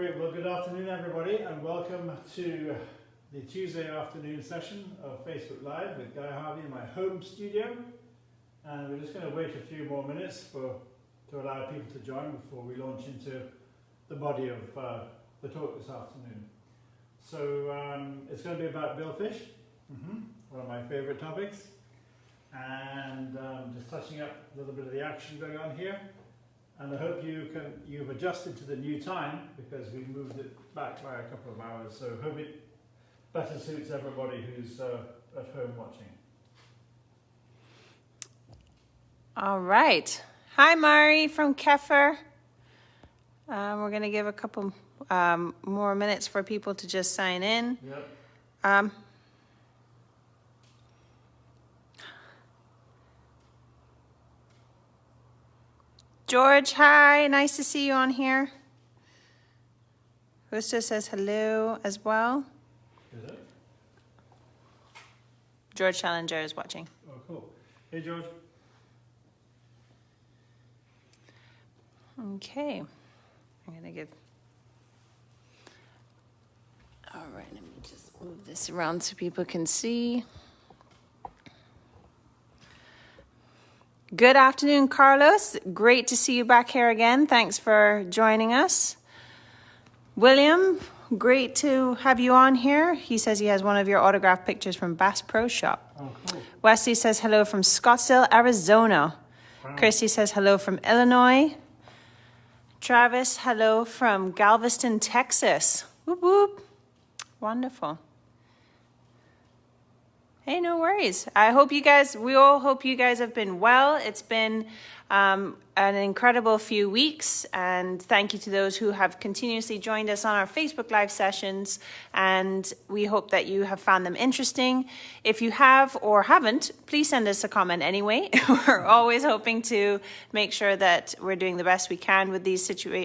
Great, well good afternoon everybody and welcome to the Tuesday afternoon session of Facebook Live with Guy Harvey in my home studio. And we're just going to wait a few more minutes to allow people to join before we launch into the body of the talk this afternoon. So it's going to be about Billfish, one of my favourite topics, and just touching up a little bit of the action going on here. And I hope you've adjusted to the new time because we moved it back by a couple of hours. So hope it better suits everybody who's at home watching. All right. Hi, Mari from Kefir. We're going to give a couple more minutes for people to just sign in. Yep. George, hi. Nice to see you on here. Husta says hello as well. Is it? George Challenger is watching. Oh, cool. Hey, George. Okay. I'm going to give... All right, let me just move this around so people can see. Good afternoon, Carlos. Great to see you back here again. Thanks for joining us. William, great to have you on here. He says he has one of your autographed pictures from Bass Pro Shop. Oh, cool. Wesley says hello from Scottsdale, Arizona. Wow. Christy says hello from Illinois. Travis, hello from Galveston, Texas. Whoop, whoop. Wonderful. Hey, no worries. We all hope you guys have been well. It's been an incredible few weeks, and thank you to those who have continuously joined us on our Facebook Live sessions, and we hope that you have found them interesting. If you have or haven't, please send us a comment anyway. We're always hoping to make sure that we're doing the best we can with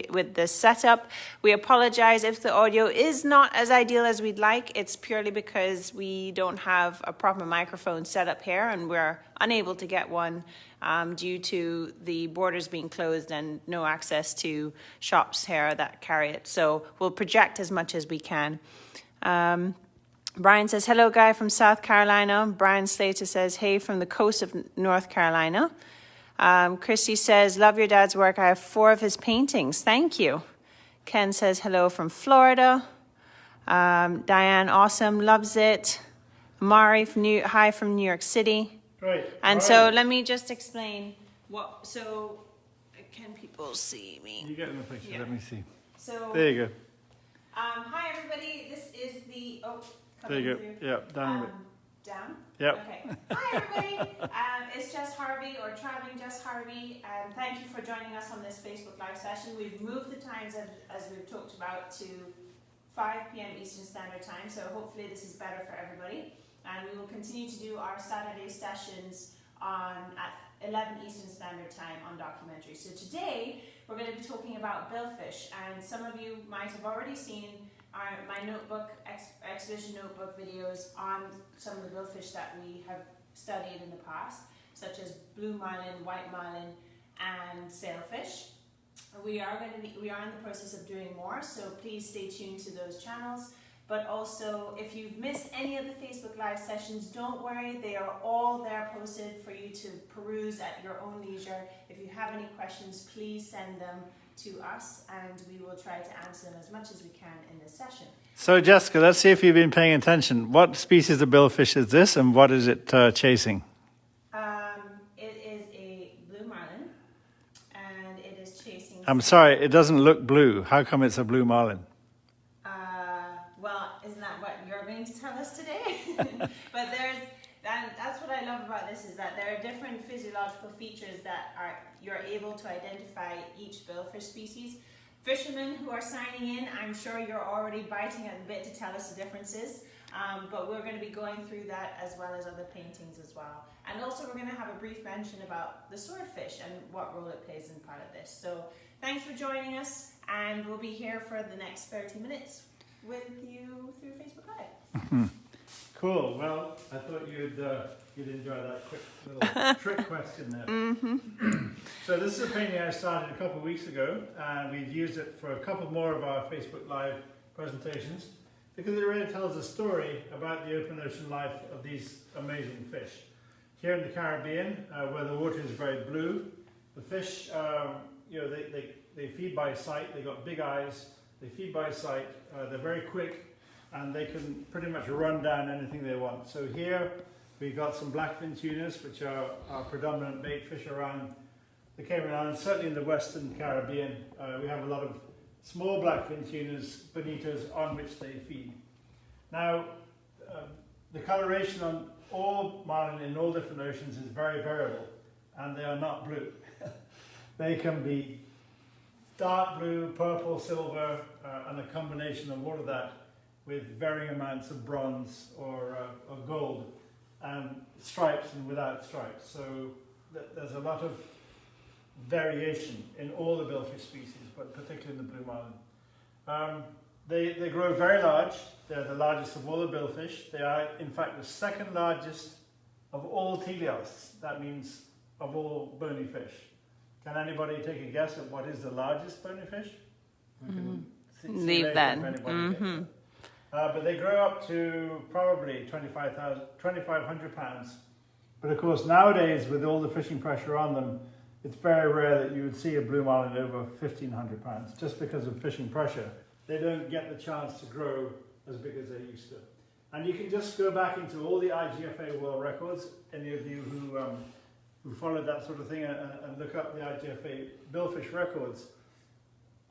with this setup. We apologize if the audio is not as ideal as we'd like. It's purely because we don't have a proper microphone set up here, and we're unable to get one due to the borders being closed and no access to shops here that carry it. So we'll project as much as we can. Brian says, hello, Guy from South Carolina. Brian Slater says, hey, from the coast of North Carolina. Christy says, love your dad's work. I have 4 of his paintings. Thank you. Ken says, hello from Florida. Diane, awesome, loves it. Amari, hi from New York City. Great. And All so right. let me just explain so can people see me? You get in the picture, Yeah. let me see. So, There you go. hi everybody, this is the, There you go. through. Yeah, down a bit. Down? Yep. Okay. Hi everybody, it's Jess Harvey or Traveling Jess Harvey, and thank you for joining us on this Facebook Live session. We've moved the times as we've talked about to 5 p.m. Eastern Standard Time, so hopefully this is better for everybody. And we will continue to do our Saturday sessions at 11 Eastern Standard Time on documentary. So today we're going to be talking about Billfish, and some of you might have already seen my notebook, exhibition notebook videos on some of the billfish that we have studied in the past, such as blue marlin, white marlin, and sailfish. We are in the process of doing more, so please stay tuned to those channels. But also, if you've missed any of the Facebook Live sessions, don't worry, they are all there posted for you to peruse at your own leisure. If you have any questions, please send them to us, and we will try to answer them as much as we can in this session. So Jessica, let's see if you've been paying attention. What species of billfish is this and what is it chasing? It is a blue marlin, and it is chasing... I'm sorry, it doesn't look blue. How come it's a blue marlin? Well, isn't that what you're going to tell us today? But that's what I love about this, is that there are different physiological features that you're able to identify each billfish species. Fishermen who are signing in, I'm sure you're already biting at the bit to tell us the differences, but we're going to be going through that as well as other paintings as well. And also we're going to have a brief mention about the swordfish and what role it plays in part of this. So thanks for joining us, and we'll be here for the next 30 minutes with you through Facebook Live. Cool. Well, I thought you'd enjoy that quick little trick question there. Mm-hmm. So this is a painting I started a couple of weeks ago, and we've used it for a couple more of our Facebook Live presentations because it really tells a story about the open ocean life of these amazing fish. Here in the Caribbean, where the water is very blue, the fish, they feed by sight. They've got big eyes. They feed by sight. They're very quick. And they can pretty much run down anything they want. So here we've got some blackfin tunas, which are our predominant bait fish around the Cayman Islands, certainly in the Western Caribbean. We have a lot of small blackfin tunas, bonitas, on which they feed. Now, the coloration on all marlin in all different oceans is very variable, and they are not blue. They can be dark blue, purple, silver, and a combination of all of that, with varying amounts of bronze or gold, and stripes and without stripes. So there's a lot of variation in all the billfish species, but particularly in the blue marlin. They grow very large. They're the largest of all the billfish. They are, in fact, the second largest of all teleosts. That means of all bony fish. Can anybody take a guess at what is the largest bony fish? We can see Leave that. if anybody gets it. But they grow up to probably 2,500 pounds. But of course, nowadays, with all the fishing pressure on them, it's very rare that you would see a blue marlin over 1,500 pounds, just because of fishing pressure. They don't get the chance to grow as big as they used to. And you can just go back into all the IGFA world records, any of you who followed that sort of thing, and look up the IGFA billfish records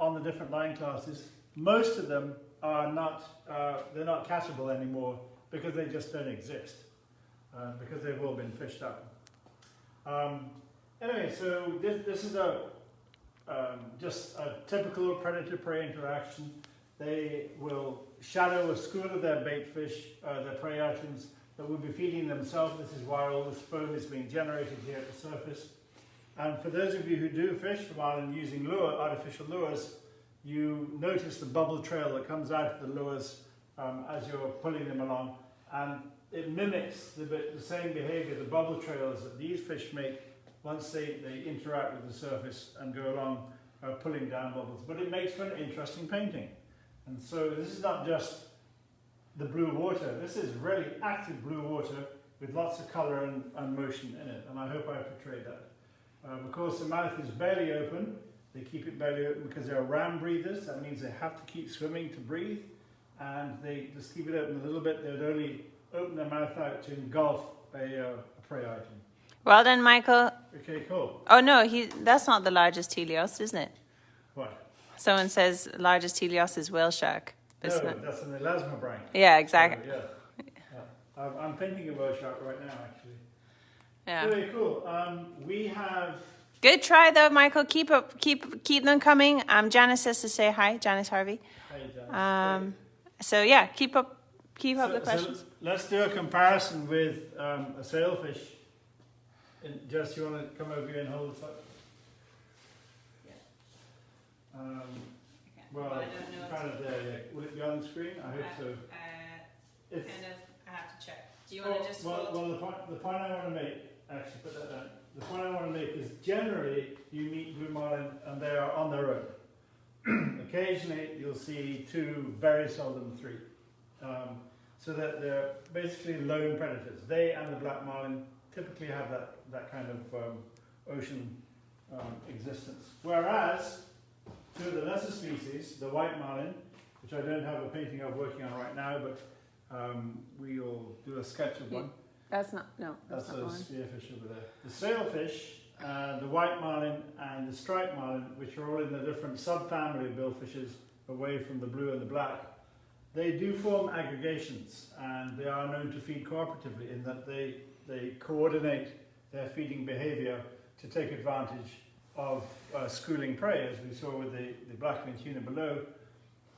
on the different line classes. Most of them are not, they're not catchable anymore because they just don't exist, because they've all been fished up. Anyway, so this is just a typical predator-prey interaction. They will shadow a school of their bait fish, their prey items, that will be feeding themselves. This is why all this foam is being generated here at the surface. And for those of you who do fish for marlin using artificial lures, you notice the bubble trail that comes out of the lures as you're pulling them along, and it mimics the same behavior, the bubble trails that these fish make once they interact with the surface and go along pulling down bubbles. But it makes for an interesting painting. And so this is not just the blue water, this is really active blue water with lots of colour and motion in it, and I hope I portrayed that. Of course, the mouth is barely open. They keep it barely open because they're ram breathers. That means they have to keep swimming to breathe, and they just keep it open a little bit. They would only open their mouth out to engulf a prey item. Well done, Michael. Okay, cool. Oh no, that's not the largest teleost, isn't it? What? Someone says largest teleost is whale shark. No, that's an elasmobranch. Yeah, exactly. So, yeah. I'm painting a whale shark right now, actually. Yeah. Very cool. We have... Good try though, Michael. Keep them coming. Janice says to say hi, Janice Harvey. Hi, Janice. So yeah, keep up the questions. So let's do a comparison with a sailfish. Jess, you want to come over here and hold this up? Yeah. Well, I don't know. kind of there. Yeah. Will it be on the screen? I hope so. I have to check. Do you want to just hold? Well, the point I want to make, actually put that down. The point I want to make is generally you meet blue marlin and they are on their own. Occasionally you'll see two, very seldom three. So that they're basically lone predators. They and the black marlin typically have that kind of ocean existence. Whereas two of the lesser species, the white marlin, which I don't have a painting of working on right now, but we'll do a sketch of one. That's not That's a spearfish over there. The sailfish, the white marlin and the striped marlin, which are all in the different subfamily of billfishes away from the blue and the black, they do form aggregations, and they are known to feed cooperatively in that they coordinate their feeding behavior to take advantage of schooling prey, as we saw with the blackfin tuna below.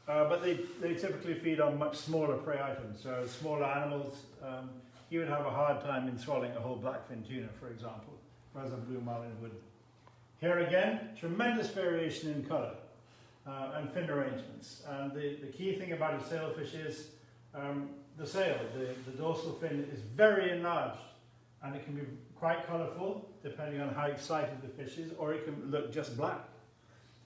But they typically feed on much smaller prey items, so smaller animals. You would have a hard time in swallowing a whole blackfin tuna, for example, whereas a blue marlin would. Here again, tremendous variation in colour and fin arrangements. And the key thing about a sailfish is the sail, the dorsal fin is very enlarged, and it can be quite colourful depending on how excited the fish is, or it can look just black.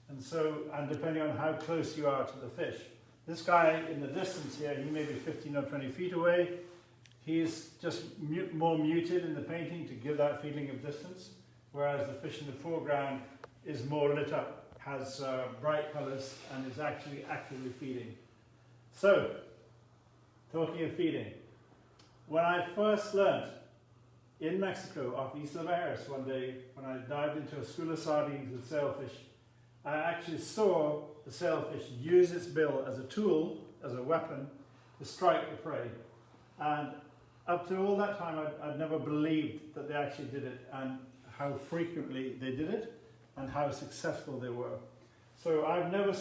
And depending on how close you are to the fish. This guy in the distance here, he may be 15 or 20 feet away. He's just more muted in the painting to give that feeling of distance, whereas the fish in the foreground is more lit up, has bright colours, and is actually actively feeding. So, talking of feeding, when I first learnt in Mexico off Isla Mujeres one day, when I dived into a school of sardines with sailfish, I actually saw the sailfish use its bill as a tool, as a weapon, to strike the prey. And up to all that time, I'd never believed that they actually did it, and how frequently they did it, and how successful they were. So I've never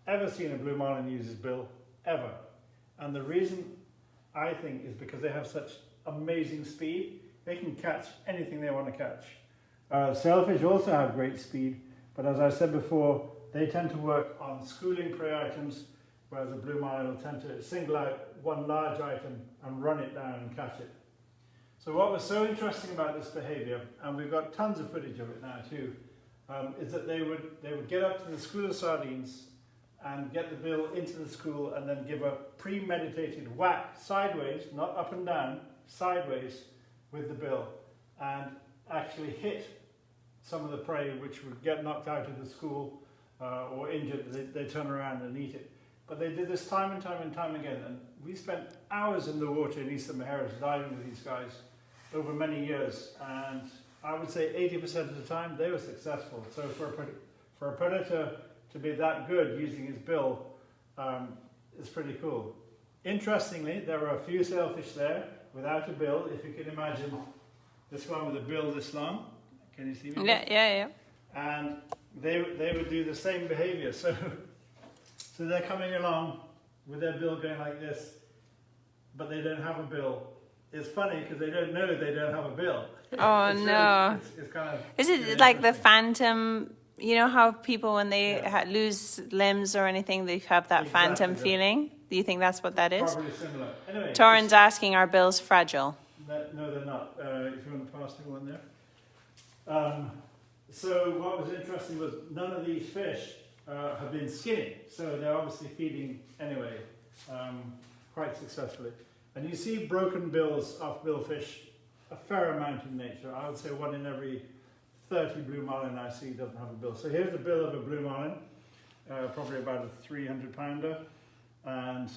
ever seen a blue marlin use his bill, ever. And the reason, I think, is because they have such amazing speed. They can catch anything they want to catch. Sailfish also have great speed, but as I said before, they tend to work on schooling prey items, whereas a blue marlin will tend to single out one large item and run it down and catch it. So what was so interesting about this behaviour, and we've got tons of footage of it now too, is that they would get up to the school of sardines and get the bill into the school and then give a premeditated whack sideways, not up and down, sideways with the bill, and actually hit some of the prey which would get knocked out of the school or injured. They turn around and eat it. But they did this time and time and time again, and we spent hours in the water in Isla Mujeres diving with these guys over many years, and I would say 80% of the time they were successful. So for a predator to be that good using his bill is pretty cool. Interestingly, there were a few sailfish there without a bill. If you can imagine this one with a bill this long. Can you see me? Yeah. And they would do the same behaviour. So they're coming along with their bill going like this, but they don't have a bill. It's funny because they don't know they don't have a bill. Oh no! It's kind of. Is it like the phantom? You know how people, when they lose limbs or anything, they have that phantom feeling? Do you think that's what that is? Probably similar. Anyway, Torrin's asking, are bills fragile? No, they're not. If you want to pass me one there. So what was interesting was none of these fish have been skinning, so they're obviously feeding anyway, quite successfully. And you see broken bills off billfish a fair amount in nature. I would say 1 in every 30 blue marlin I see doesn't have a bill. So here's the bill of a blue marlin, probably about a 300-pounder. And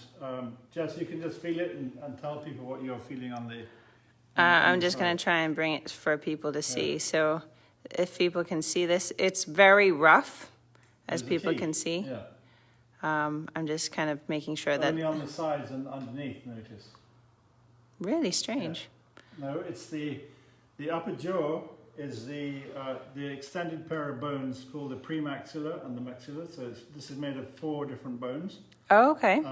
Jess, you can just feel it and tell people what you're feeling on the... I'm just going to try and bring it for people to see. Yeah. So if people can see this, it's very rough, as people can see. Yeah. I'm just kind of making sure that... Only on the sides and underneath, notice. Really strange. Yeah. No, it's the upper jaw is the extended pair of bones called the premaxilla and the maxilla. So this is made of 4 different bones. Oh, okay.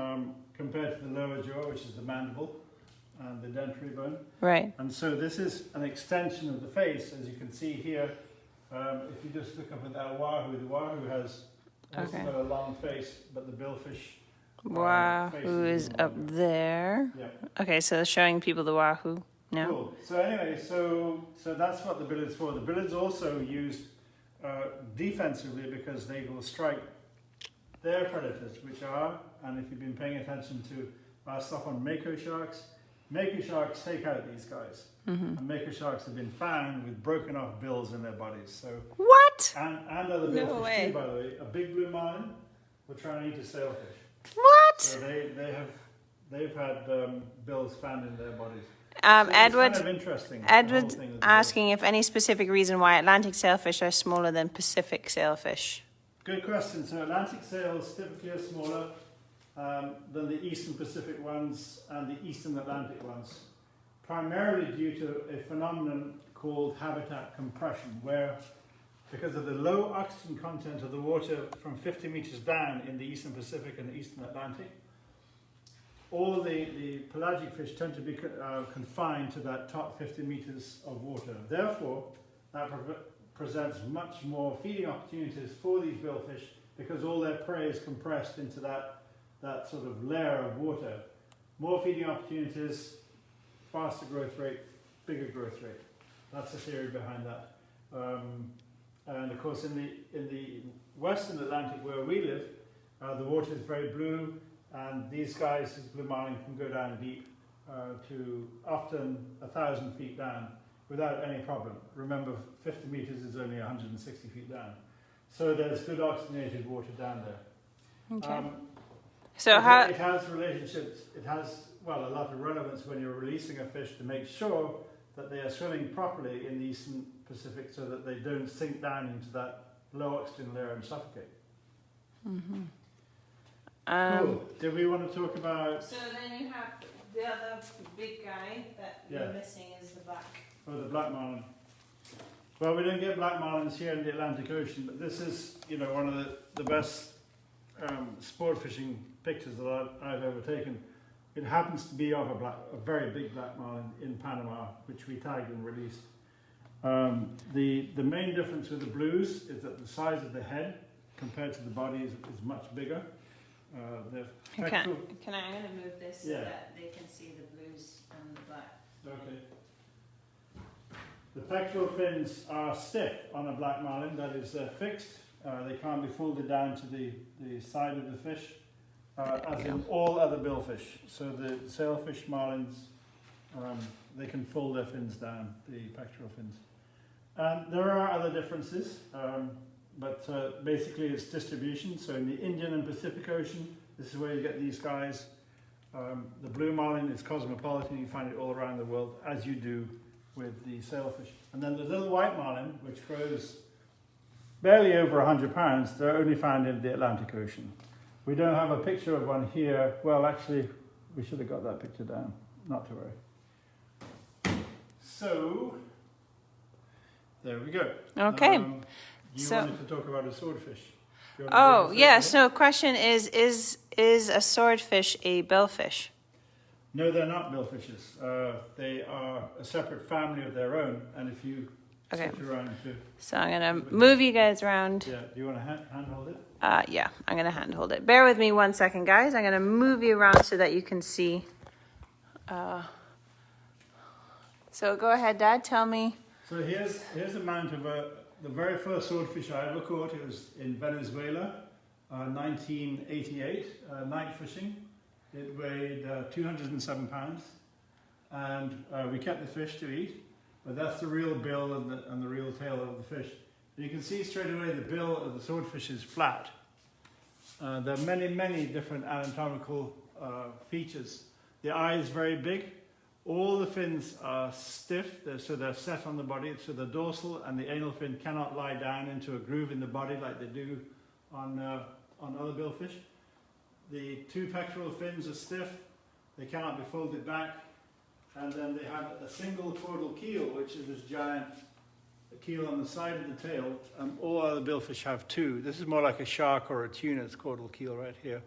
Compared to the lower jaw, which is the mandible and the dentary bone. Right. And so this is an extension of the also you can see here. If you just look up at that wahoo, the wahoo has also got a long face, but the billfish wahoo is up there. Yeah. Okay, so showing people the wahoo. No. Cool. So anyway, so that's what the billard's for. The billard's also used defensively because they will strike their predators, which are, and if you've been paying attention to our stuff on mako sharks take out these guys. Mm-hmm. And mako sharks have been found with broken off bills in their bodies. So what? And other billfish too, by the way. A big blue marlin will try and eat a sailfish. What? So they've had bills found in their bodies. Edward, kind of interesting, Edward asking if any specific reason why Atlantic sailfish are smaller than Pacific sailfish. Good question. So Atlantic sails typically are smaller than the Eastern Pacific ones and the Eastern Atlantic ones, primarily due to a phenomenon called habitat compression, where because of the low oxygen content of the water from 50 meters down in the Eastern Pacific and the Eastern Atlantic, all the pelagic fish tend to be confined to that top 50 meters of water. Therefore, that presents much more feeding opportunities for these billfish because all their prey is compressed into that sort of layer of water. more feeding opportunities, faster growth rate, bigger growth rate. That's the theory behind that. And of course, in the Western Atlantic where we live, the water is very blue, and these guys, this blue marlin, can go down deep to often 1,000 feet down without any problem. Remember, 50 meters is only 160 feet down. So there's good oxygenated water down there. Okay. So how? It has relationships. It has, well, a lot of relevance when you're releasing a fish to make sure that they are swimming properly in the Eastern Pacific, so that they don't sink down into that low oxygen layer and suffocate. Mm-hmm. Cool. Did we want to talk about? So then you have the other big guy that you're missing is the black. Oh, the black marlin. Well, we don't get black marlins here in the Atlantic Ocean, but this is, you know, one of the best sport fishing pictures that I've ever taken. It happens to be of a very big black marlin in Panama, which we tagged and released. The main difference with the blues is that the size of the head compared to the body is much bigger. I'm going to move this so that they can see the blues and the black. Okay. The pectoral fins are stiff on a black marlin, that is, they're fixed. They can't be folded down to the side of the fish, as in all other billfish. So the sailfish marlins, they can fold their fins down, the pectoral fins. There are other differences, but basically it's distribution. So in the Indian and Pacific Ocean, this is where you get these guys. The blue marlin is cosmopolitan, you find it all around the world, as you do with the sailfish. And then the little white marlin, which grows barely over 100 pounds, they're only found in the Atlantic Ocean. We don't have a picture of one here. Well, actually, we should have got that picture down, not to worry. So, there we go. Okay. You wanted to talk about a swordfish. Oh, yeah. So question is a swordfish a billfish? No, they're not billfishes. They are a separate family of their own. And if you switch around to... So I'm going to move you guys around. Yeah, do you want to hand hold it? Yeah, I'm going to hand hold it. Bear with me 1 second, guys. I'm going to move you around so that you can see. So go ahead, Dad. Tell me. So here's a mount of the very first swordfish I ever caught. It was in Venezuela, 1988, night fishing. It weighed 207 pounds, and we kept the fish to eat. But that's the real bill and the real tail of the fish. You can see straight away the bill of the swordfish is flat. There are many different anatomical features. The eye is very big. All the fins are stiff, so they're set on the body. So the dorsal and the anal fin cannot lie down into a groove in the body like they do on other billfish. The two pectoral fins are stiff. They cannot be folded back. And then they have a single caudal keel, which is this giant keel on the side of the tail. All other billfish have two. This is more like a shark or a tuna's caudal keel right here.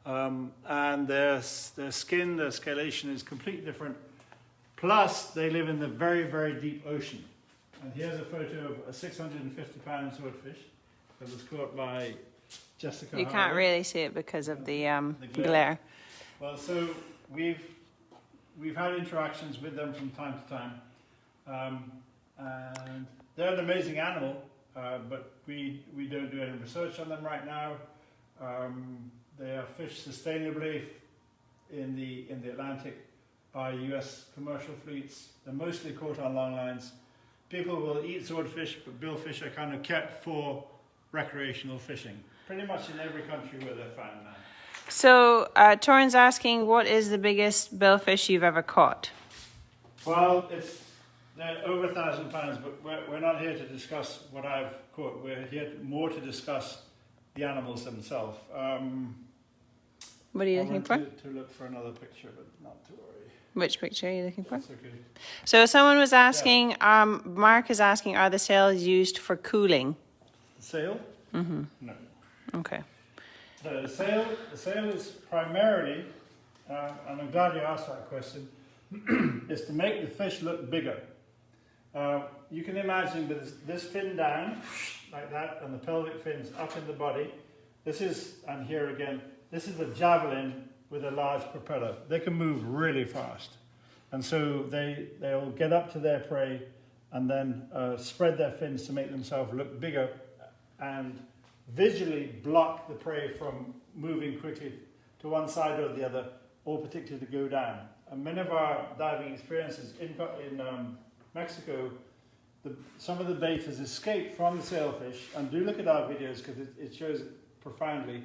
And their skin, their scalation is completely different. Plus, they live in the very deep ocean. And here's a photo of a 650-pound swordfish that was caught by Jessica You Harvey. can't really see it because of the glare. Well, so we've had interactions with them from time to time. And they're an amazing animal, but we don't do any research on them right now. They are fished sustainably in the Atlantic by US commercial fleets. They're mostly caught on long lines. People will eat swordfish, but billfish are kind of kept for recreational fishing. Pretty much in every country where they're found now. So, Torrin's asking, what is the biggest billfish you've ever caught? Well, they're over 1,000 pounds, but we're not here to discuss what I've caught. We're here more to discuss the animals themselves. What are you looking for? To look for another picture, but not to worry. Which picture are you looking for? That's okay. So someone was asking, Mark is asking, are the sails used for cooling? The sail? Mm-hmm. No. Okay. The sail is primarily, and I'm glad you asked that question, is to make the fish look bigger. You can imagine with this fin down, like that, and the pelvic fins up in the body. This is, and here again, this is a javelin with a large propeller. They can move really fast. And so they'll get up to their prey and then spread their fins to make themselves look bigger and visually block the prey from moving quickly to one side or the other, or particularly to go down. And many of our diving experiences in Mexico, some of the bait has escaped from the sailfish, and do look at our videos because it shows profoundly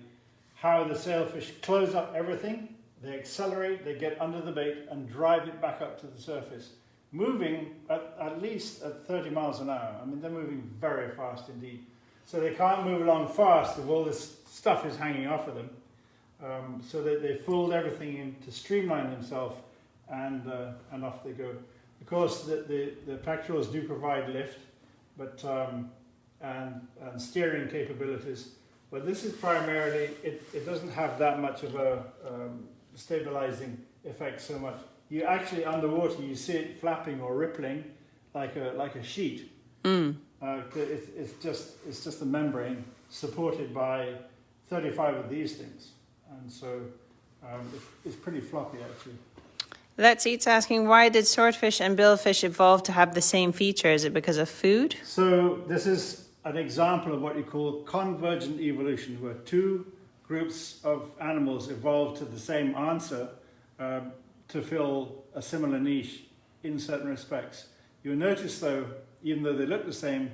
how the sailfish close up everything, they accelerate, they get under the bait and drive it back up to the surface, moving at least at 30 miles an hour. I mean, they're moving very fast indeed. So they can't move along fast if all this stuff is hanging off of them. So they fold everything in to streamline themselves, and off they go. Of course, the pectorals do provide lift, but and steering capabilities. But this is primarily, it doesn't have that much of a stabilizing effect so much. You actually, underwater, you see it flapping or rippling like a sheet. It's just a membrane supported by 35 of these things. And so it's pretty floppy, actually. Let's Eat's asking, why did swordfish and billfish evolve to have the same feature? Is it because of food? So this is an example of what you call convergent evolution, where two groups of animals evolved to the same answer to fill a similar niche in certain respects. You'll notice, though, even though they look the same,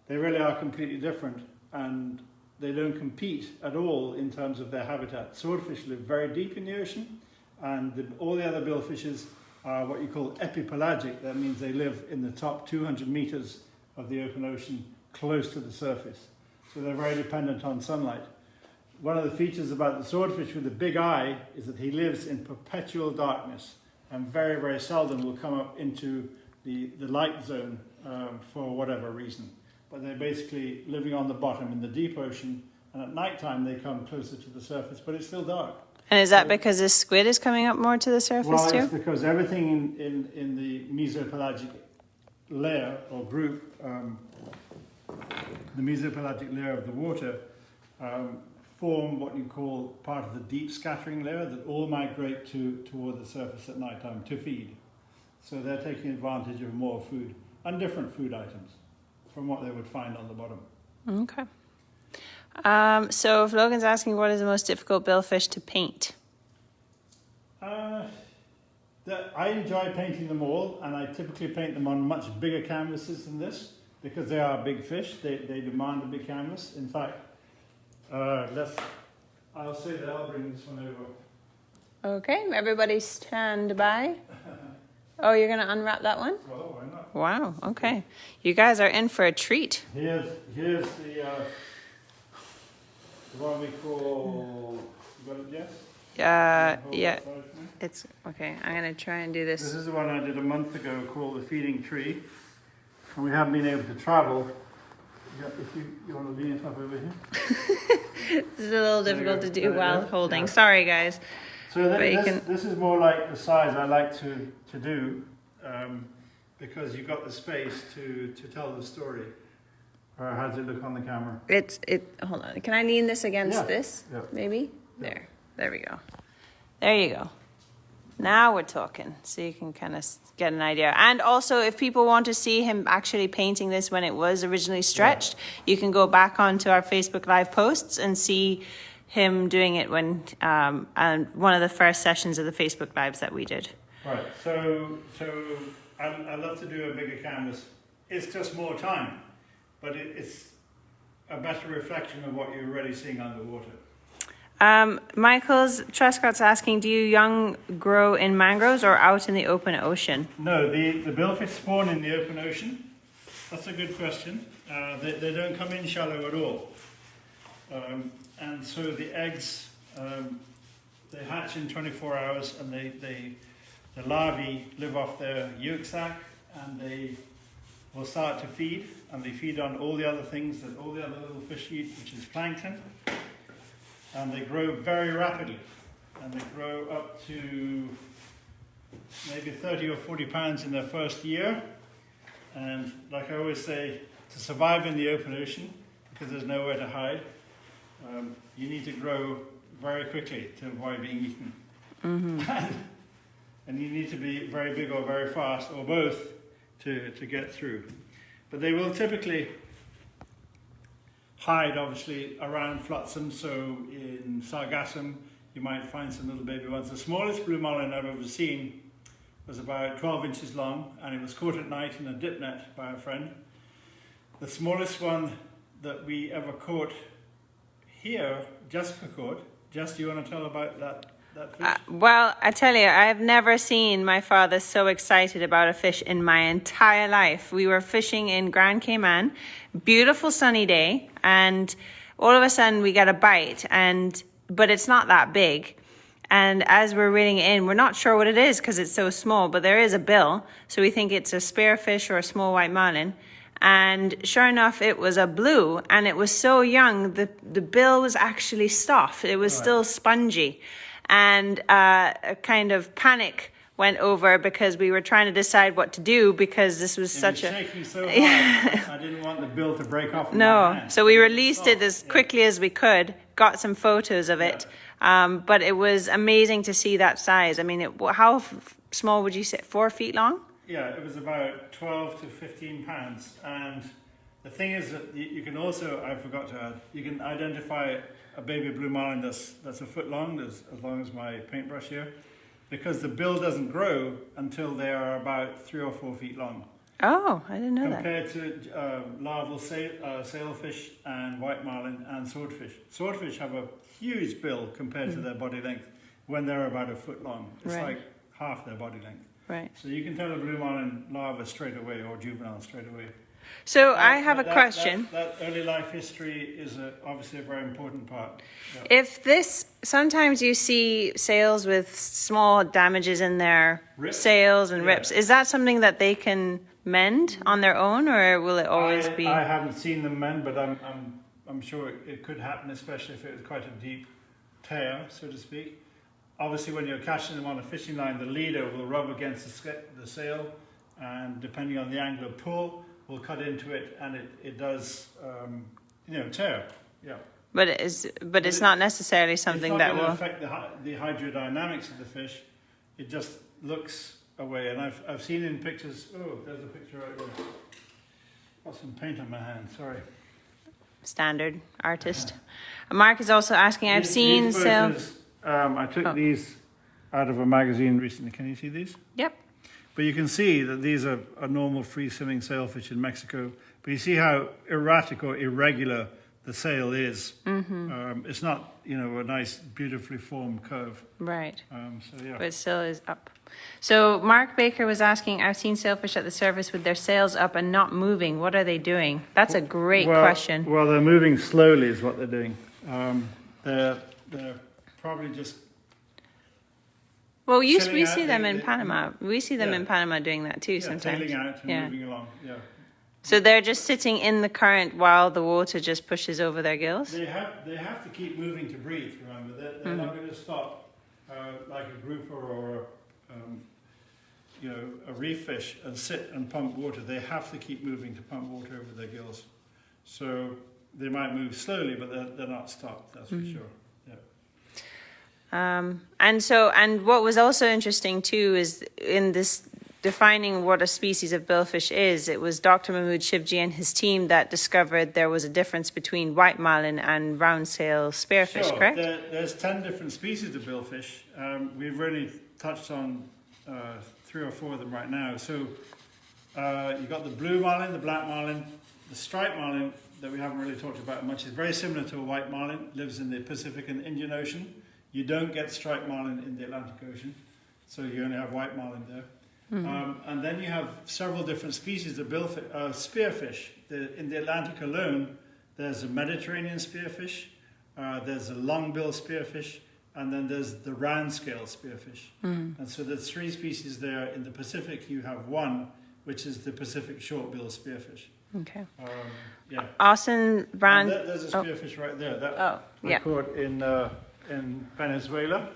they really are completely different, and they don't compete at all in terms of their habitat. Swordfish live very deep in the ocean, and all the other billfishes are what you call epipelagic. That means they live in the top 200 meters of the open ocean, close to the surface. So they're very dependent on sunlight. One of the features about the swordfish with the big eye is that he lives in perpetual darkness and very, very seldom will come up into the light zone for whatever reason. But they're basically living on the bottom in the deep ocean, and at night time they come closer to the surface, but it's still dark. And is that because the squid is coming up more to the surface too? Well, it's because everything in the mesopelagic layer or group, the mesopelagic layer of the water, form what you call part of the deep scattering layer that all migrate toward the surface at night time to feed. So they're taking advantage of more food and different food items from what they would find on the bottom. Okay. So if Logan's asking, what is the most difficult billfish to paint? I enjoy painting them all, and I typically paint them on much bigger canvases than this because they are big fish. They demand a big canvas. In fact, I'll say that I'll bring this one over. Okay, everybody stand by. Oh, you're going to unwrap that one? Well, why not? Wow, okay. You guys are in for a treat. Here's the one we call, you got it, Jess? Yeah, it's okay. I'm going to try and do This this. is the one I did a month ago called The Feeding Tree. And we haven't been able to travel. If you want to lean it up over here. This is a little difficult to do while yeah, holding. yeah. Sorry, guys. So But this is more like the size I like to do because you've got the space to tell the story. Or how does it look on the camera? Hold on. Can I lean this against this? Yeah. Maybe? Yeah. There we go. There you go. Now we're talking, so you can kind of get an idea. And also, if people want to see him actually painting this when it was originally stretched, you can go back onto our Facebook Live posts and see him doing it when and one of the first sessions of the Facebook Lives that we did. Right. So I love to do a bigger canvas. It's just more time, but it's a better reflection of what you're already seeing underwater. Michael's Trescott's asking, do you young grow in mangroves or out in the open ocean? No, the billfish spawn in the open ocean. That's a good question. They don't come in shallow at all. And so the eggs, they hatch in 24 hours, and the larvae live off their yolk sac, and they will start to feed, and they feed on all the other things that all the other little fish eat, which is plankton. And they grow very rapidly, and they grow up to maybe 30 or 40 pounds in their first year. And like I always say, to survive in the open ocean, because there's nowhere to hide, you need to grow very quickly to avoid being eaten. And you need to be very big or very fast, or both, to get through. But they will typically hide, obviously, around flotsam. So in Sargassum, you might find some little baby ones. The smallest blue marlin I've ever seen was about 12 inches long, and it was caught at night in a dip net by a friend. The smallest one that we ever caught here, Jessica caught. Jess, do you want to tell about that fish? Well, I tell you, I've never seen my father so excited about a fish in my entire life. We were fishing in Grand Cayman, beautiful sunny day, and all of a sudden we get a bite, but it's not that big. And as we're reeling it in, we're not sure what it is because it's so small, but there is a bill. So we think it's a spearfish or a small white marlin. And sure enough, it was a blue, and it was so young, the bill was actually soft. It was still spongy. And a kind of panic went over because we were trying to decide what to do because this was such a... shaking so hard, I didn't want the bill to break off. No, so we released it as quickly as we could, got some photos of it. But it was amazing to see that size. I mean, how small would you say? 4 feet long? Yeah, it was about 12 to 15 pounds. And the thing is that you can also, I forgot to add, you can identify a baby blue marlin that's a foot long, as long as my paintbrush here, because the bill doesn't grow until they are about 3 or 4 feet long. Oh, I didn't know Compared to larval sailfish and white marlin and swordfish. Swordfish have a huge bill compared to their body length when they're about a foot long. It's like half their body length. Right. So you can tell a blue marlin larva straight away, or juvenile straight away. So I have a question. That early life history is obviously a very important part. Yeah. If this, sometimes you see sails with small damages in their sails and rips. Is that something that they can mend on their own, or will it always be? I haven't seen them mend, but I'm sure it could happen, especially if it was quite a deep tear, so to speak. Obviously, when you're catching them on a fishing line, the leader will rub against the sail, and depending on the angle of pull, will cut into it, and it does, tear. Yeah. But it's not necessarily something that will affect the hydrodynamics of the fish. It just looks away, and I've seen in pictures. Oh, there's a picture right there. Got some paint on my hand. Sorry. Standard artist. Mark is also asking. I've seen sails. I took these out of a magazine recently. Can you see these? Yep. But you can see that these are normal free-swimming sailfish in Mexico. But you see how erratic or irregular the sail is. Mm-hmm. It's not, a nice, beautifully formed curve. Right. So yeah. But it still is up. So Mark Baker was asking, I've seen sailfish at the surface with their sails up and not moving. What are they doing? That's a great question. Well, they're moving slowly is what they're doing. They're probably just... Well, we see them in Panama. We see them in Panama doing that too sometimes. Tailing out and moving along, So they're just sitting in the current while the water just pushes over their gills? They have to keep moving to breathe, remember. They're not going to stop like a grouper or a reef fish and sit and pump water. They have to keep moving to pump water over their gills. So they might move slowly, but they're not stopped, that's for sure. And what was also interesting too is in this defining what a species of billfish is, it was Dr. Mahmoud Shivji and his team that discovered there was a difference between white marlin and round sail spearfish, correct? There's 10 different species of billfish. We've really touched on 3 or 4 of them right now. So you've got the blue marlin, the black marlin, the striped marlin that we haven't really talked about much. It's very similar to a white marlin, lives in the Pacific and Indian Ocean. You don't get striped marlin in the Atlantic Ocean, so you only have white marlin there. Mm-hmm. And then you have several different species of spearfish. In the Atlantic alone, there's a Mediterranean spearfish, there's a long-bill spearfish, and then there's the round-scale spearfish. Mm-hmm. And so there's 3 species there. In the Pacific, you have 1, which is the Pacific short-bill spearfish. Okay. Austin Brand. There's a spearfish right there. That was caught in Venezuela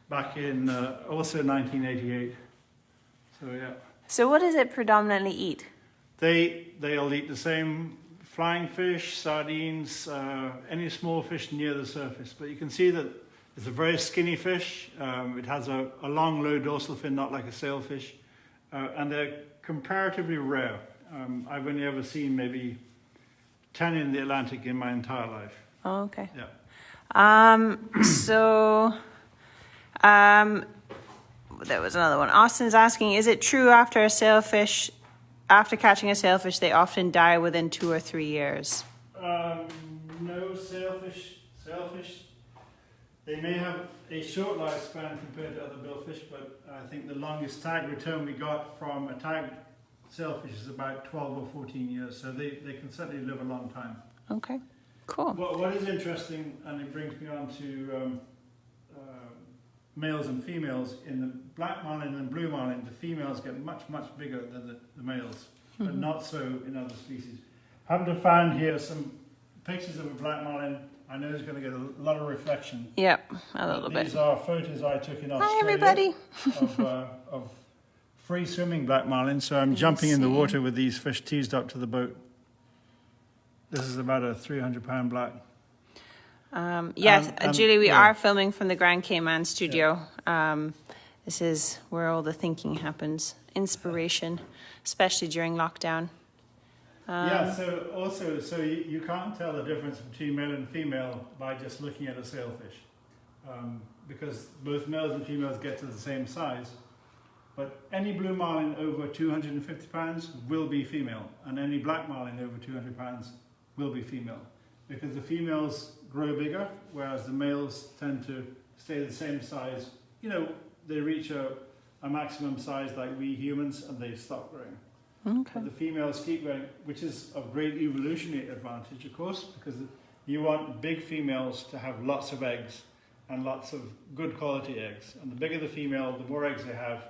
back in also 1988. So yeah. So what does it predominantly eat? They'll eat the same flying fish, sardines, any small fish near the surface. But you can see that It's a very skinny fish. It has a long, low dorsal fin, not like a sailfish. And they're comparatively rare. I've only ever seen maybe 10 in the Atlantic in my entire life. Oh, okay. Yeah. So, there was another one. Austin's asking, is it true after catching a sailfish, they often die within 2 or 3 years? No, sailfish, they may have a short lifespan compared to other billfish, but I think the longest tag return we got from a tagged sailfish is about 12 or 14 years, so they can certainly live a long time. Okay, cool. What is interesting, and it brings me on to males and females, in the black marlin and blue marlin, the females get much, much bigger than the males, but not so in other species. Happen to find here some pictures of a black marlin. I know it's going to get a lot of reflection. Yep, a little bit. These are photos I took in Australia. Hi, everybody. of free swimming black marlin. So I'm jumping in the water with these fish teased up to the boat. This is about a 300-pound black. Yes, Julie, we yeah. are filming from the Grand Cayman studio. This is where all the thinking happens, inspiration, especially during lockdown. Yeah, so you can't tell the difference between male and female by just looking at a sailfish, because both males and females get to the same size. But any blue marlin over 250 pounds will be female, and any black marlin over 200 pounds will be female, because the females grow bigger, whereas the males tend to stay the same size. You know, they reach a maximum size like we humans, and they stop growing. Okay. But the females keep growing, which is of great evolutionary advantage, of course, because you want big females to have lots of eggs and lots of good quality eggs. And the bigger the female, the more eggs they have,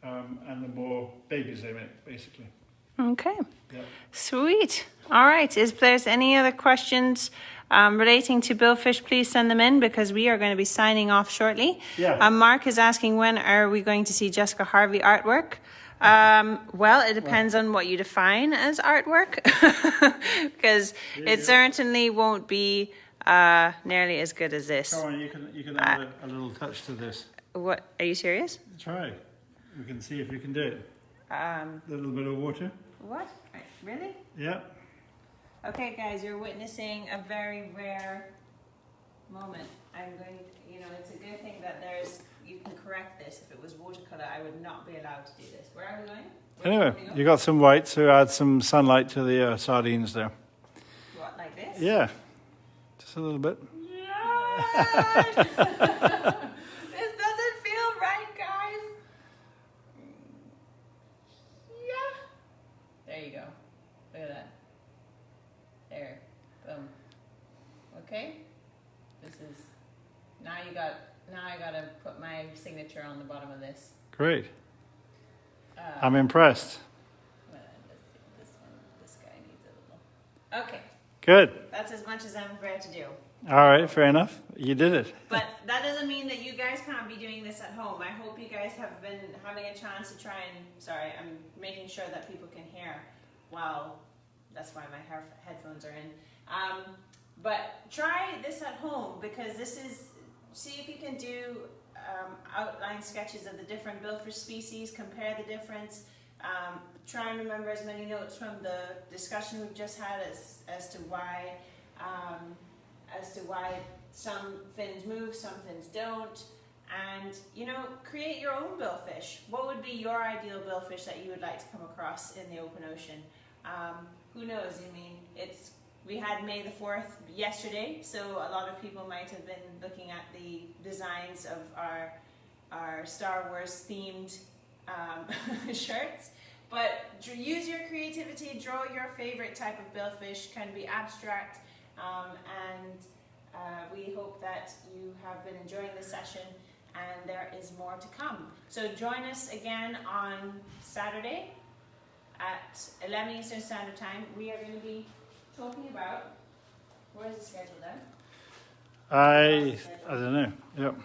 and the more babies they make, basically. Okay. Yeah. Sweet. All right. If there's any other questions relating to billfish, please send them in, because we are going to be signing off shortly. Yeah. Mark is asking, when are we going to see Jessica Harvey artwork? Well, it depends on what you define as artwork, because it certainly won't be nearly as good as this. Come on, you can add a little touch to this. What? Are you serious? Try. We can see if you can do it. A little bit of water. What? Really? Yeah. Okay, guys, you're witnessing a very rare moment. I'm going to, it's a good thing that you can correct this. If it was watercolor, I would not be allowed to do this. Where are we going? Anyway, you got some white, so add some sunlight to the sardines there. What, like this? Yeah. Just a little bit. Yes! This doesn't feel right, guys. Yeah. There you go. Look at that. There. Boom. Okay. This is now I gotta put my signature on the bottom of this. Great. I'm impressed. This guy needs a little. Okay. Good. That's as much as I'm prepared to do. All right, fair enough. You did it. But that doesn't mean that you guys can't be doing this at home. I hope you guys have been having a chance to try and, sorry, I'm making sure that people can hear. Well, that's why my headphones are in. But try this at home, because see if you can do outline sketches of the different billfish species, compare the difference. Try and remember as many notes from the discussion we've just had as to why some fins move, some fins don't, and create your own billfish. What would be your ideal billfish that you would like to come across in the open ocean? Who knows? I mean, we had May the 4th yesterday, so a lot of people might have been looking at the designs of our Star Wars themed shirts. But use your creativity, draw your favorite type of billfish, can be abstract, and we hope that you have been enjoying this session, and there is more to come. So join us again on Saturday at 11 Eastern Standard Time. We are going to be talking about, where's the schedule there? I don't know. Yep.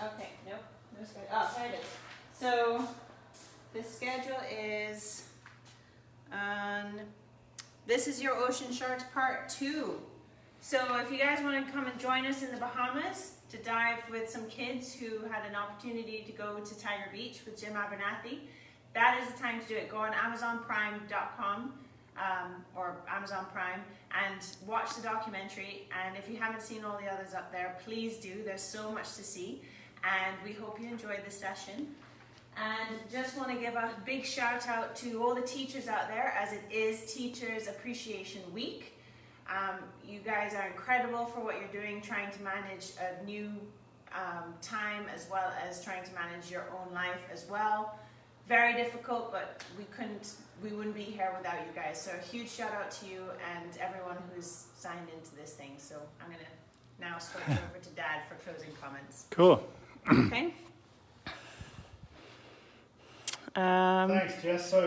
Okay, nope, no schedule. Oh, there it is. So the schedule is this is your Ocean Sharks Part 2. So if you guys want to come and join us in the Bahamas to dive with some kids who had an opportunity to go to Tiger Beach with Jim Abernathy, that is the time to do it. Go on amazonprime.com or Amazon Prime and watch the documentary. And if you haven't seen all the others up there, please do. There's so much to see. And we hope you enjoyed this session. And just want to give a big shout out to all the teachers out there, as it is Teachers Appreciation Week. You guys are incredible for what you're doing, trying to manage a new time as well as trying to manage your own life as well. Very difficult, but we wouldn't be here without you guys. So a huge shout out to you and everyone who's signed into this thing. So I'm going to now switch over to Dad for closing comments. Cool. Okay. Thanks, Jess. So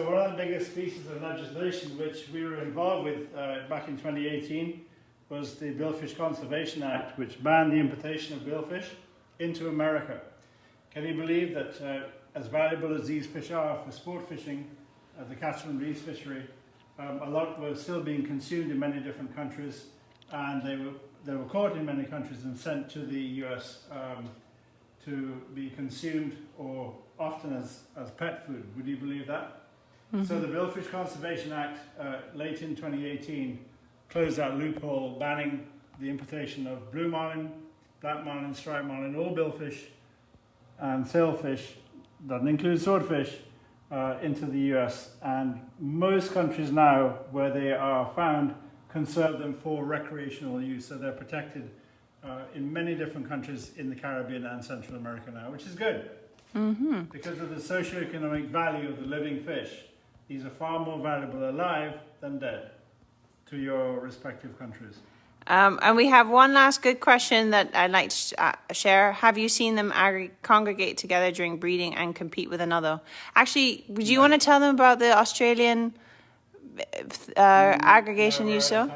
one of the biggest pieces of legislation which we were involved with back in 2018 was the Billfish Conservation Act, which banned the importation of billfish into America. Can you believe that as valuable as these fish are for sport fishing, the catchment reef fishery, a lot were still being consumed in many different countries, and they were caught in many countries and sent to the US to be consumed, or often as pet food. Would you believe that? Mm-hmm. So the Billfish Conservation Act, late in 2018, closed that loophole, banning the importation of blue marlin, black marlin, striped marlin, all billfish and sailfish, doesn't include swordfish, into the US. And most countries now, where they are found, conserve them for recreational use. So they're protected in many different countries in the Caribbean and Central America now, which is good. Mm-hmm. Because of the socioeconomic value of the living fish. These are far more valuable alive than dead to your respective countries. And we have one last good question that I'd like to share. Have you seen them congregate together during breeding and compete with another? Actually, would you want to tell them about the Australian aggregation you saw?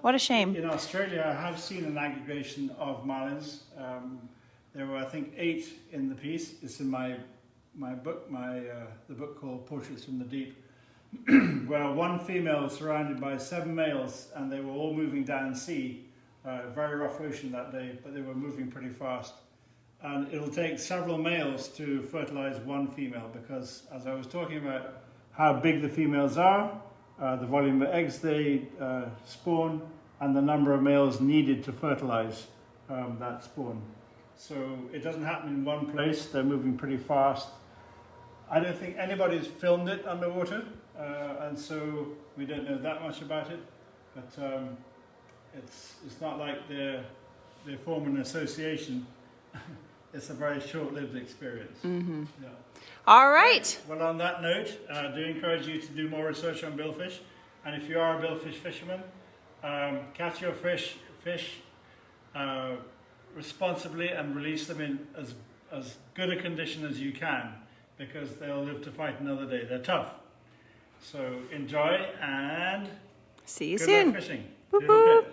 What a shame. In Australia, I have seen an aggregation of marlins. There were, I think, 8 in the piece. It's in my book, the book called Portraits from the Deep, where one female was surrounded by 7 males, and they were all moving down sea. Very rough ocean that day, but they were moving pretty fast. And it'll take several males to fertilize one female, because as I was talking about how big the females are, the volume of eggs they spawn, and the number of males needed to fertilize that spawn. So it doesn't happen in one place. They're moving pretty fast. I don't think anybody's filmed it underwater, and so we don't know that much about it. But it's not like they form an association. It's a very short-lived experience. Mm-hmm. Yeah. All right. Well, on that note, I do encourage you to do more research on billfish. And if you are a billfish fisherman, catch your fish responsibly and release them in as good a condition as you can, because they'll live to fight another day. They're tough. So enjoy and see you good soon. luck fishing. Woo-hoo.